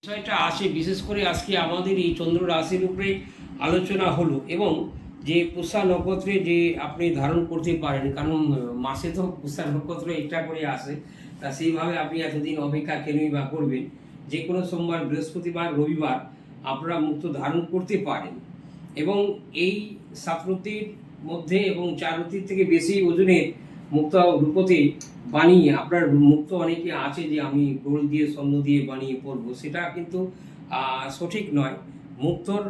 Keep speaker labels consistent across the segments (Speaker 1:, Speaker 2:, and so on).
Speaker 1: বিষয়টা আসে বিশেষ করে আজকে আমাদের এই চন্দ্র রাশির উপরে আলোচনা হলো এবং যে পুষা নক্ষত্রে যে আপনি ধারণ করতে পারেন, কারণ মাসে তো পুষা নক্ষত্র একটা করে আসে, তা সেইভাবে আপনি এতদিন অপেক্ষা কেনই বা করবেন। যে কোনো সোমবার, বৃহস্পতিবার, রবিবার আপনারা মুক্ত ধারণ করতে পারেন এবং এই সাতরতির মধ্যে এবং চারতির থেকে বেশি ওজনের মুক্ত রূপতে বানিয়ে আপনার মুক্ত অনেকে আছে যে আমি গোল দিয়ে স্বর্ণ দিয়ে বানিয়ে পরবো, সেটা কিন্তু সঠিক নয়। মুক্তর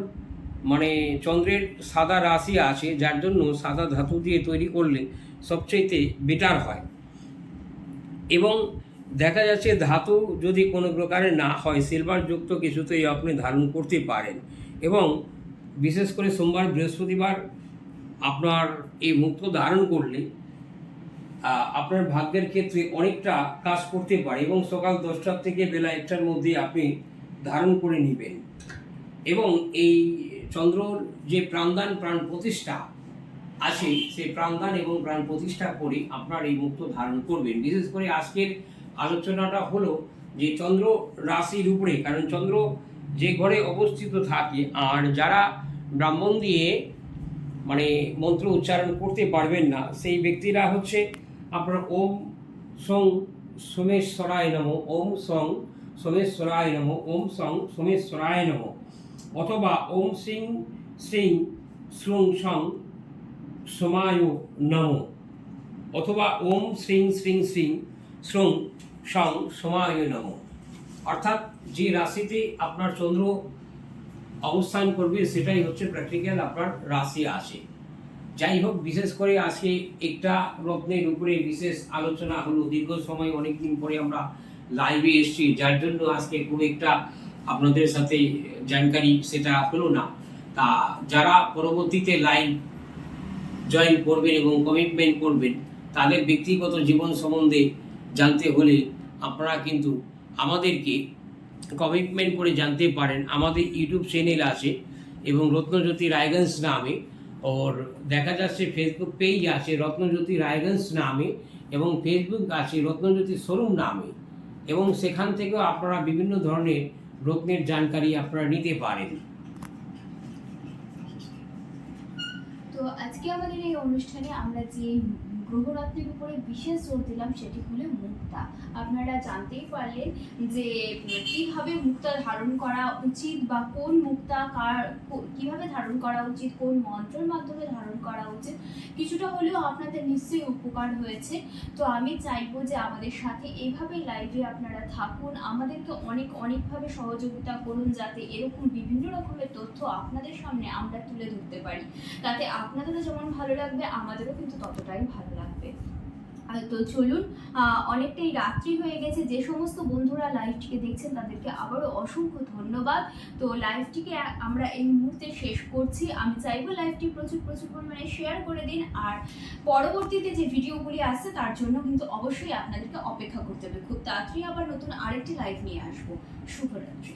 Speaker 1: মানে চন্দ্রের সাদা রাশি আছে, যার জন্য সাদা ধাতু দিয়ে তৈরি করলে সবচেয়ে বেটার হয়। এবং দেখা যাচ্ছে ধাতু যদি কোনো প্রকারে না হয়, সিলভার যুক্ত কিছুতেই আপনি ধারণ করতে পারেন। এবং বিশেষ করে সোমবার, বৃহস্পতিবার আপনার এই মুক্ত ধারণ করলে আপনার ভাগ্যের ক্ষেত্রে অনেকটা কাজ করতে পারে এবং সকাল 10টা থেকে বেলা 1টার মধ্যে আপনি ধারণ করে নেবেন। এবং এই চন্দ্রর যে প্রাণদান, প্রাণ প্রতিষ্ঠা আছে, সেই প্রাণদান এবং প্রাণ প্রতিষ্ঠা করে আপনার এই মুক্ত ধারণ করবেন। বিশেষ করে আজকের আলোচনাটা হলো যে চন্দ্র রাশির উপরে, কারণ চন্দ্র যে ঘরে অবস্থিত থাকে, আর যারা ব্রাহ্মণ দিয়ে মানে মন্ত্র উচ্চারণ করতে পারবেন না, সেই ব্যক্তিরা হচ্ছে আপনার ওম সং সোমেশ্বরায় নমঃ, ওম সং সোমেশ্বরায় নমঃ, ওম সং সোমেশ্বরায় নমঃ, অথবা ওম সিং শ্রীং শ্রুং সং সোমায় নমঃ, অথবা ওম শ্রীং শ্রীং শ্রীং শ্রুং সং সোমায় নমঃ। অর্থাৎ যে রাশিতে আপনার চন্দ্র অবস্থান করবে সেটাই হচ্ছে প্র্যাকটিক্যাল আপনার রাশি আসে। যাই হোক, বিশেষ করে আজকে একটা রত্নের উপরে বিশেষ আলোচনা হলো। দীর্ঘ সময় অনেকদিন পরে আমরা লাইভে এসেছি, যার জন্য আজকে খুব একটা আপনাদের সাথে জানকারি সেটা হলো না। তা যারা পরবর্তীতে লাইভ জয়েন করবেন এবং কমিটমেন্ট করবেন, তাদের ব্যক্তিগত জীবন সম্বন্ধে জানতে হলে আপনারা কিন্তু আমাদেরকে কমিটমেন্ট করে জানতে পারেন। আমাদের ইউটিউব চ্যানেল আছে এবং রত্নজ্যোতি রায়গঞ্জ নামে, ওর দেখা যাচ্ছে ফেসবুক পেজ আছে রত্নজ্যোতি রায়গঞ্জ নামে, এবং ফেসবুক আছে রত্নজ্যোতি শোরুম নামে, এবং সেখান থেকেও আপনারা বিভিন্ন ধরনের রত্নের জানকারি আপনারা নিতে পারেন।
Speaker 2: তো আজকে আমাদের এই অনুষ্ঠানে আমরা যে গ্রহরত্নের উপরে বিশেষ জোর দিলাম সেটি হলো মুক্তা। আপনারা জানতেই পারলেন যে কিভাবে মুক্তা ধারণ করা উচিত, বা কোন মুক্তা কিভাবে ধারণ করা উচিত, কোন মন্ত্রের মাধ্যমে ধারণ করা উচিত। কিছুটা হলেও আপনাদের নিশ্চয়ই উপকার হয়েছে। তো আমি চাইবো যে আমাদের সাথে এইভাবেই লাইভে আপনারা থাকুন, আমাদেরকে অনেকভাবে সহযোগিতা করুন, যাতে এরকম বিভিন্ন রকমের তথ্য আপনাদের সামনে আমরা তুলে ধরতে পারি। তাতে আপনাদেরও যেমন ভালো লাগবে, আমাদেরও কিন্তু ততটাই ভালো লাগবে। তো চলুন, অনেকটাই রাত্রি হয়ে গেছে। যে সমস্ত বন্ধুরা লাইভটিকে দেখছেন তাদেরকে আবারও অসংখ্য ধন্যবাদ। তো লাইভটিকে আমরা এই মুহূর্তে শেষ করছি। আমি চাইবো লাইভটি প্রচুর পরিমাণে শেয়ার করে দিন, আর পরবর্তীতে যে ভিডিওগুলি আসছে তার জন্য কিন্তু অবশ্যই আপনাদেরকে অপেক্ষা করতে হবে। খুব তাড়াতাড়ি আবার নতুন আরেকটি লাইভ নিয়ে আসবো। শুভরাত্রি।